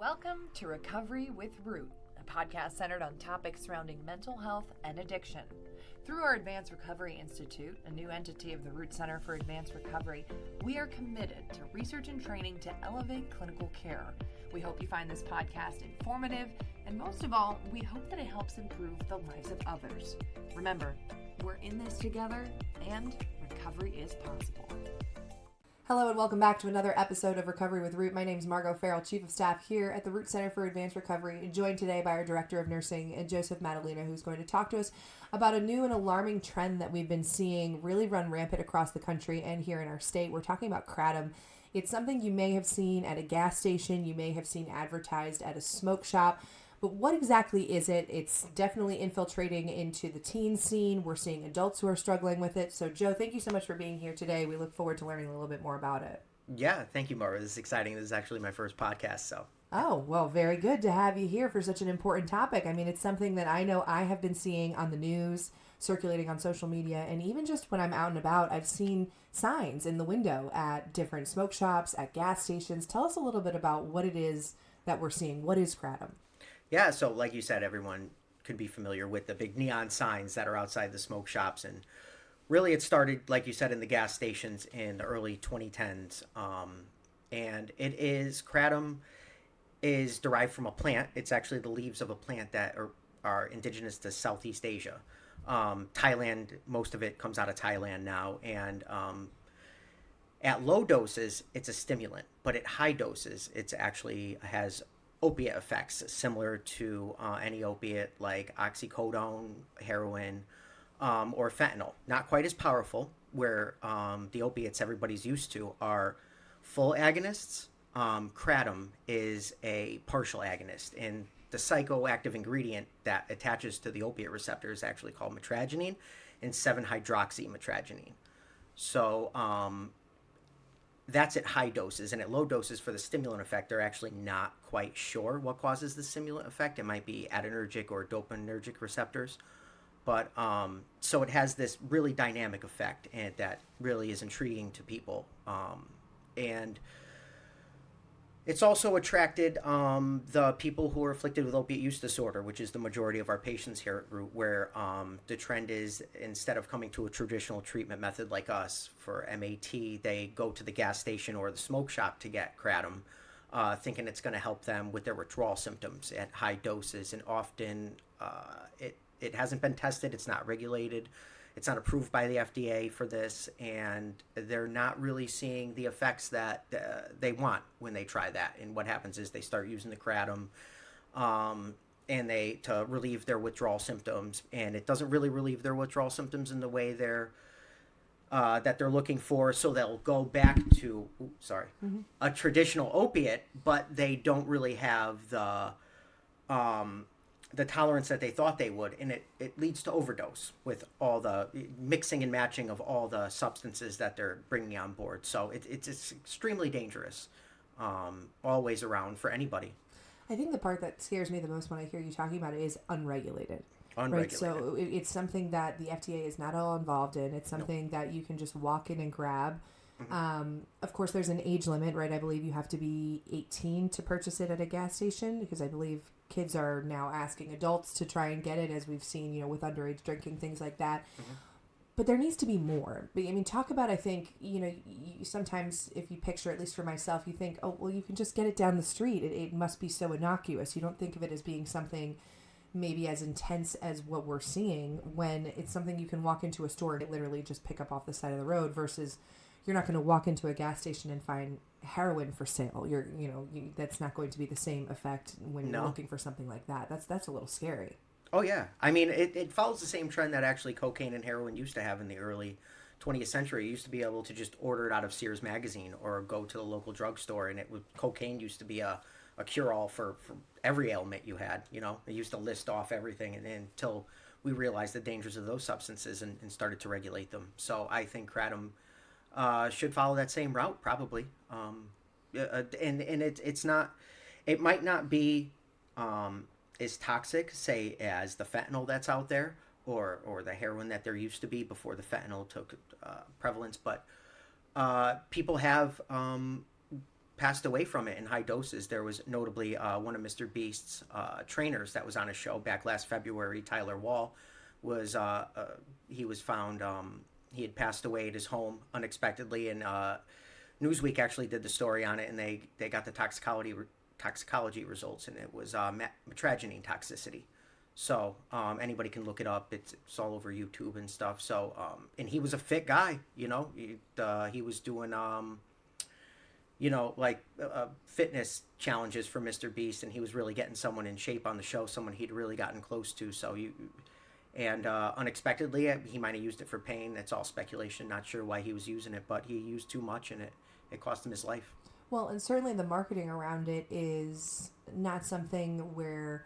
Welcome to Recovery with Root, a podcast centered on topics surrounding mental health and addiction. Through our Advanced Recovery Institute, a new entity of the Root Center for Advanced Recovery, we are committed to research and training to elevate clinical care. We hope you find this podcast informative, and most of all, we hope that it helps improve the lives of others. Remember, we're in this together, and recovery is possible. Hello and welcome back to another episode of Recovery with Root. My name is Margot Farrell, Chief of Staff here at the Root Center for Advanced Recovery, joined today by our Director of Nursing, Joseph Maddalena, who's going to talk to us about a new and alarming trend that we've been seeing really run rampant across the country and here in our state. We're talking about Kratom. It's something you may have seen at a gas station, you may have seen advertised at a smoke shop. But what exactly is it? It's definitely infiltrating into the teen scene. We're seeing adults who are struggling with it. So, Joe, thank you so much for being here today. We look forward to learning a little bit more about it. Yeah, thank you, Mara. This is exciting. This is actually my first podcast, so. Oh, well, very good to have you here for such an important topic. I mean, it's something that I know I have been seeing on the news, circulating on social media, and even just when I'm out and about, I've seen signs in the window at different smoke shops, at gas stations. Tell us a little bit about what it is that we're seeing. What is Kratom? Yeah, so like you said, everyone could be familiar with the big neon signs that are outside the smoke shops. And really it started, like you said, in the gas stations in the early 2010s. And Kratom is derived from a plant. It's actually the leaves of a plant that are indigenous to Southeast Asia. Thailand, most of it comes out of Thailand now. And at low doses, it's a stimulant. But at high doses, it actually has opiate effects similar to any opiate like oxycodone, heroin, or fentanyl. Not quite as powerful, where the opiates everybody's used to are full agonists. Kratom is a partial agonist, and the psychoactive ingredient that attaches to the opiate receptor is actually called mitragynine and 7-hydroxymitragynine. So that's at high doses, and at low doses for the stimulant effect, they're actually not quite sure what causes the stimulant effect. It might be adrenergic or dopaminergic receptors, but so it has this really dynamic effect, and that really is intriguing to people. And it's also attracted the people who are afflicted with opiate use disorder, which is the majority of our patients here at Root, where the trend is, instead of coming to a traditional treatment method like us for MAT, they go to the gas station or the smoke shop to get Kratom, thinking it's going to help them with their withdrawal symptoms at high doses. And often it hasn't been tested, it's not regulated, it's not approved by the FDA for this, and they're not really seeing the effects that they want when they try that. And what happens is they start using the Kratom and to relieve their withdrawal symptoms, and it doesn't really relieve their withdrawal symptoms in the way that they're looking for. So they'll go back to a traditional opiate, but they don't really have the tolerance that they thought they would, and it leads to overdose with all the mixing and matching of all the substances that they're bringing on board. So it's extremely dangerous, always around for anybody. I think the part that scares me the most when I hear you talking about it is unregulated. Unregulated. Right? So it's something that the FDA is not all involved in. It's something that you can just walk in and grab. Mm-hmm. Of course, there's an age limit, right? I believe you have to be 18 to purchase it at a gas station, because I believe kids are now asking adults to try and get it, as we've seen, with underage drinking, things like that. Mm-hmm. But there needs to be more. I mean, talk about, I think, you sometimes if you picture, at least for myself, you think, oh, well, you can just get it down the street. It must be so innocuous. You don't think of it as being something maybe as intense as what we're seeing, when it's something you can walk into a store and literally just pick up off the side of the road, versus you're not going to walk into a gas station and find heroin for sale. That's not going to be the same effect when you're looking for something like that. That's a little scary. Oh, yeah. I mean, it follows the same trend that actually cocaine and heroin used to have in the early 20th century. You used to be able to just order it out of Sears magazine or go to the local drugstore, and cocaine used to be a cure-all for every ailment you had. They used to list off everything, and until we realized the dangers of those substances and started to regulate them. So I think Kratom should follow that same route, probably. It's not, it might not be as toxic, say, as the fentanyl that's out there, or the heroin that there used to be before the fentanyl took prevalence, but people have passed away from it in high doses. There was notably one of Mr. Beast's trainers that was on a show back last February, Tyler Wall, was he was found, he had passed away at his home unexpectedly, and Newsweek actually did the story on it, and they got the toxicology results, and it was metragenine toxicity. So anybody can look it up. It's all over YouTube and stuff. So and he was a fit guy, you know. He was doing you know, like fitness challenges for Mr. Beast, and he was really getting someone in shape on the show, someone he'd really gotten close to. So unexpectedly, he might have used it for pain. It's all speculation. Not sure why he was using it, but he used too much, and it cost him his life. Well, and certainly the marketing around it is not something where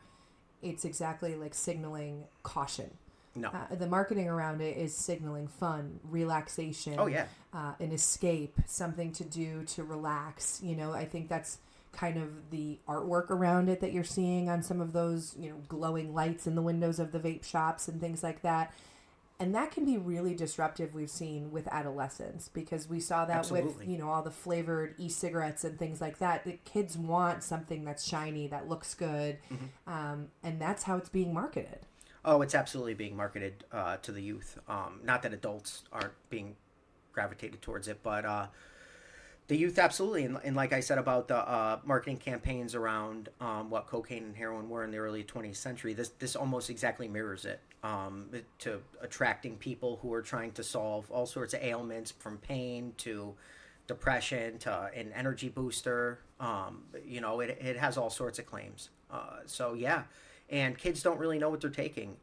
it's exactly like signaling caution. No. The marketing around it is signaling fun, relaxation. Oh, yeah. An escape, something to do to relax. You know, I think that's kind of the artwork around it that you're seeing on some of those, you know, glowing lights in the windows of the vape shops and things like that. And that can be really disruptive, we've seen with adolescents, because we saw that Absolutely. with, you know, all the flavored e-cigarettes and things like that. The kids want something that's shiny, that looks good, and that's how it's being marketed. Oh, it's absolutely being marketed to the youth. Not that adults aren't being gravitated towards it, but the youth absolutely. And like I said about the marketing campaigns around what cocaine and heroin were in the early 20th century, this almost exactly mirrors it, to attracting people who are trying to solve all sorts of ailments, from pain to depression to an energy booster. You know, it has all sorts of claims. So yeah. And kids don't really know what they're taking.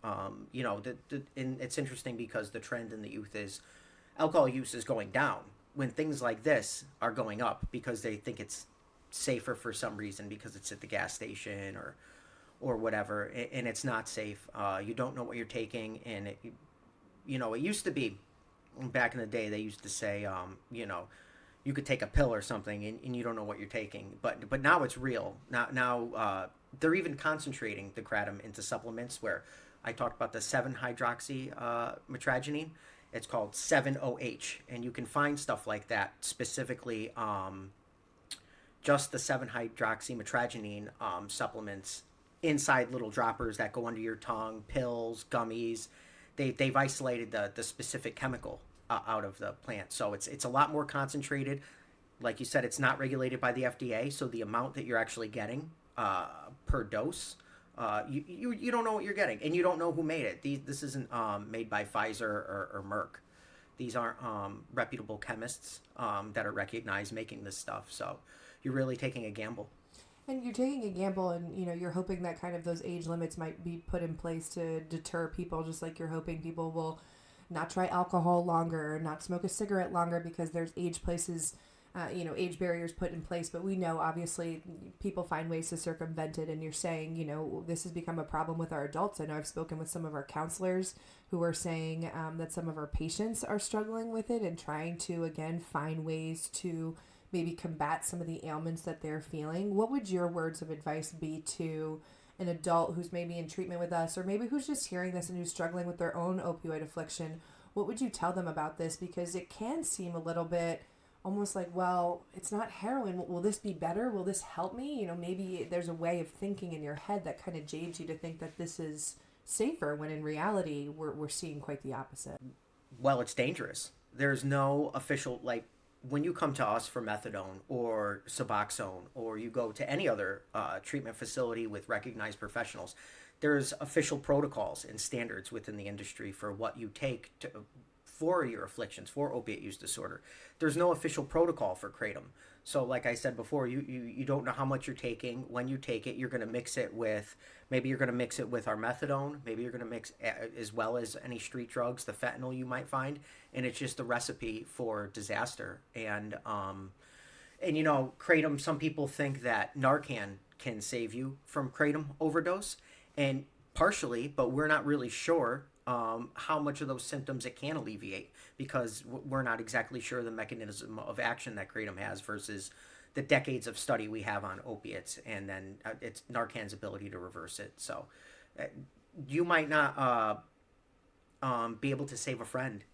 You know, and it's interesting because the trend in the youth is alcohol use is going down when things like this are going up, because they think it's safer for some reason, because it's at the gas station or whatever, and it's not safe. You don't know what you're taking, and you know, it used to be back in the day, they used to say, you know, you could take a pill or something and you don't know what you're taking, but now it's real. Now they're even concentrating the kratom into supplements, where I talked about the 7-hydroxy metragenine. It's called 7-OH, and you can find stuff like that, specifically just the 7-hydroxy metragenine supplements inside little droppers that go under your tongue, pills, gummies. They've isolated the specific chemical out of the plant, so it's a lot more concentrated. Like you said, it's not regulated by the FDA, so the amount that you're actually getting per dose, you don't know what you're getting, and you don't know who made it. This isn't made by Pfizer or Merck. These aren't reputable chemists that are recognized making this stuff. So you're really taking a gamble. And you're taking a gamble, and you know, you're hoping that kind of those age limits might be put in place to deter people, just like you're hoping people will not try alcohol longer, not smoke a cigarette longer, because there's age barriers put in place. But we know, obviously, people find ways to circumvent it, and you're saying, you know, this has become a problem with our adults. I know I've spoken with some of our counselors who are saying that some of our patients are struggling with it and trying to, again, find ways to maybe combat some of the ailments that they're feeling. What would your words of advice be to an adult who's maybe in treatment with us, or maybe who's just hearing this and who's struggling with their own opioid affliction? What would you tell them about this? Because it can seem a little bit almost like, well, it's not heroin. Will this be better? Will this help me? You know, maybe there's a way of thinking in your head that kind of jades you to think that this is safer, when in reality, we're seeing quite the opposite. Well, it's dangerous. There's no official, like, when you come to us for methadone or Suboxone, or you go to any other treatment facility with recognized professionals, there's official protocols and standards within the industry for what you take for your afflictions, for opiate use disorder. There's no official protocol for kratom. So like I said before, you don't know how much you're taking. When you take it, you're going to mix it with, maybe you're going to mix it with our methadone. Maybe you're going to mix as well as any street drugs, the fentanyl you might find. And it's just a recipe for disaster. And you know, kratom, some people think that Narcan can save you from kratom overdose. And partially, but we're not really sure how much of those symptoms it can alleviate, because we're not exactly sure the mechanism of action that kratom has versus the decades of study we have on opiates, and then it's Narcan's ability to reverse it. So you might not be able to save a friend.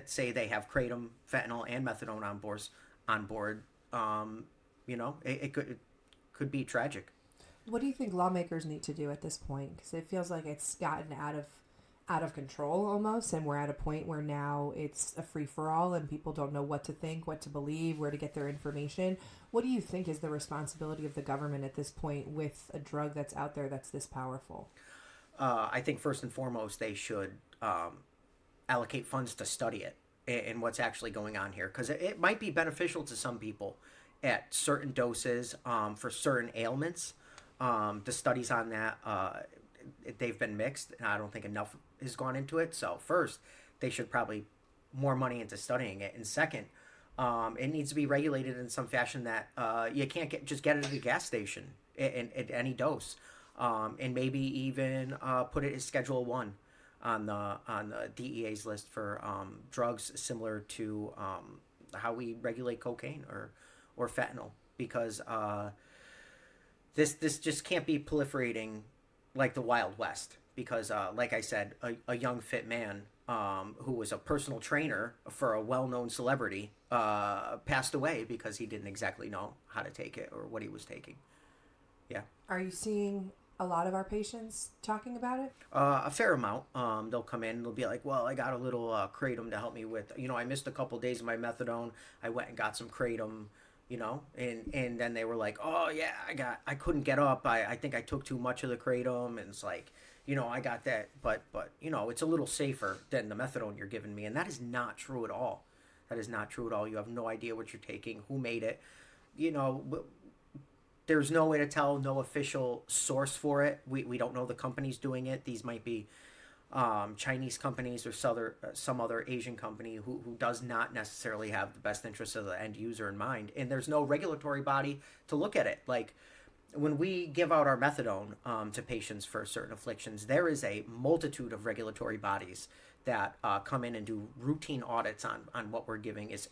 Say they have kratom, fentanyl, and methadone on board. You It could be tragic. What do you think lawmakers need to do at this point? Because it feels like it's gotten out of control almost, and we're at a point where now it's a free for all, and people don't know what to think, what to believe, where to get their information. What do you think is the responsibility of the government at this point with a drug that's out there that's this powerful? I think first and foremost they should allocate funds to study it and what's actually going on here, because it might be beneficial to some people at certain doses for certain ailments. The studies on that, they've been mixed, and I don't think enough has gone into it. So first, they should probably more money into studying it, and second, it needs to be regulated in some fashion that you can't just get it at a gas station at any dose, and maybe even put it as Schedule 1 on the DEA's list for drugs similar to how we regulate cocaine or fentanyl, because this just can't be proliferating like the Wild West, because like I said, a young fit man who was a personal trainer for a well-known celebrity passed away because he didn't exactly know how to take it or what he was taking. Yeah. Are you seeing a lot of our patients talking about it? A fair amount. They'll come in and they'll be like, well, I got a little Kratom to help me with, I missed a couple days of my methadone. I went and got some Kratom, and then they were like, oh yeah, I couldn't get up. I think I took too much of the Kratom, and it's like, I got that, but it's a little safer than the methadone you're giving me. And that is not true at all. That is not true at all. You have no idea what you're taking, who made it, there's no way to tell, no official source for it. We don't know the companies doing it. These might be Chinese companies or some other Asian company who does not necessarily have the best interests of the end user in mind. And there's no regulatory body to look at it. Like when we give out our methadone to patients for certain afflictions, there is a multitude of regulatory bodies that come in and do routine audits on what we're giving. Is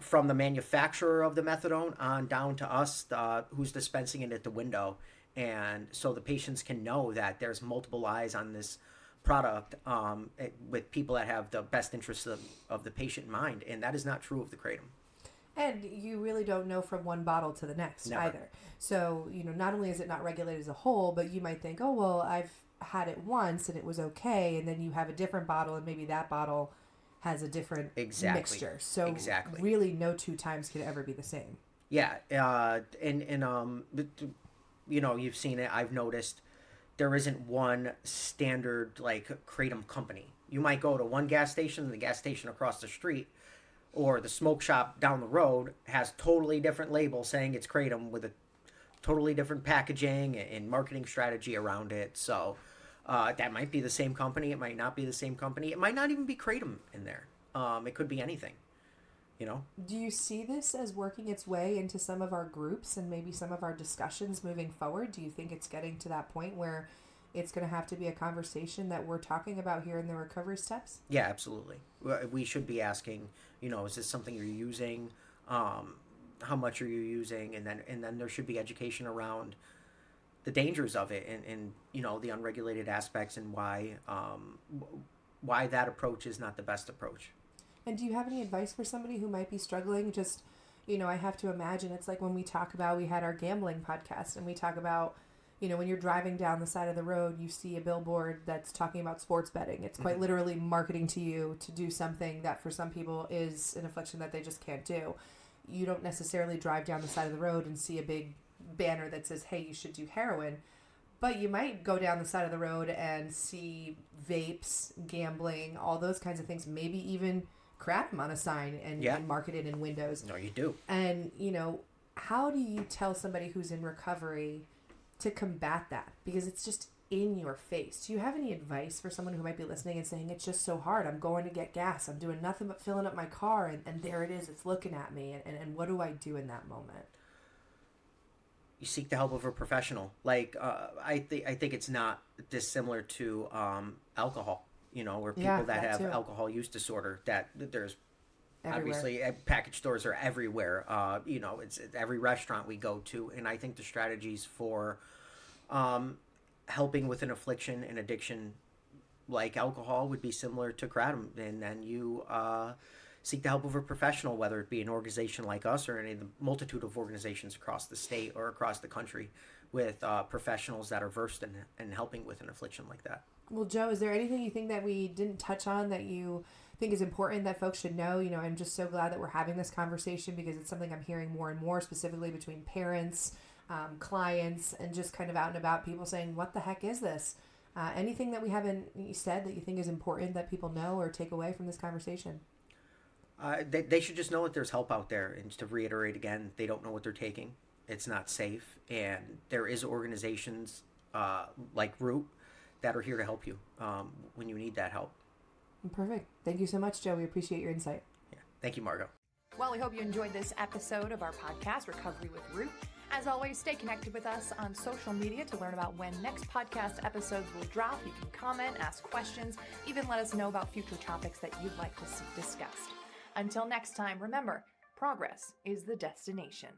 from the manufacturer of the methadone on down to us who's dispensing it at the window. And so the patients can know that there's multiple eyes on this product with people that have the best interests of the patient in mind. And that is not true of the Kratom. And you really don't know from one bottle to the next either. So, not only is it not regulated as a whole, but you might think, oh, well, I've had it once and it was okay. And then you have a different bottle and maybe that bottle has a different mixture. So really no two times could ever be the same. Yeah. You've seen it. I've noticed there isn't one standard like Kratom company. You might go to one gas station and the gas station across the street or the smoke shop down the road has totally different labels saying it's Kratom with a totally different packaging and marketing strategy around it. So that might be the same company. It might not be the same company. It might not even be Kratom in there. It could be anything, Do you see this as working its way into some of our groups and maybe some of our discussions moving forward? Do you think it's getting to that point where it's going to have to be a conversation that we're talking about here in the recovery steps? Yeah, absolutely. We should be asking, is this something you're using? How much are you using? And then there should be education around the dangers of it and the unregulated aspects and why that approach is not the best approach. And do you have any advice for somebody who might be struggling? Just, I have to imagine it's like when we had our gambling podcast and we talk about, when you're driving down the side of the road, you see a billboard that's talking about sports betting. It's quite literally marketing to you to do something that for some people is an affliction that they just can't do. You don't necessarily drive down the side of the road and see a big banner that says, hey, you should do heroin. But you might go down the side of the road and see vapes, gambling, all those kinds of things, maybe even Kratom on a sign and market it in windows. No, you do. And, how do you tell somebody who's in recovery to combat that? Because it's just in your face. Do you have any advice for someone who might be listening and saying, it's just so hard. I'm going to get gas. I'm doing nothing but filling up my car. And there it is. It's looking at me. And what do I do in that moment? You seek the help of a professional. Like, I think it's not dissimilar to alcohol. Where people that have alcohol use disorder, that there's everywhere. Obviously package stores are everywhere. It's every restaurant we go to, and I think the strategies for helping with an affliction and addiction like alcohol would be similar to Kratom, and then you seek the help of a professional, whether it be an organization like us or any of the multitude of organizations across the state or across the country with professionals that are versed in helping with an affliction like that. Well, Joe, is there anything you think that we didn't touch on that you think is important that folks should know? You know, I'm just so glad that we're having this conversation because it's something I'm hearing more and more, specifically between parents, clients, and just kind of out and about people saying, what the heck is this? Anything that we haven't said that you think is important that people know or take away from this conversation? They should just know that there's help out there. And to reiterate again, they don't know what they're taking. It's not safe. And there is organizations like Root that are here to help you when you need that help. Perfect. Thank you so much, Joe. We appreciate your insight. Yeah. Thank you, Margot. Well, we hope you enjoyed this episode of our podcast, Recovery with Root. As always, stay connected with us on social media to learn about when next podcast episodes will drop. You can comment, ask questions, even let us know about future topics that you'd like to see discussed. Until next time, remember, progress is the destination.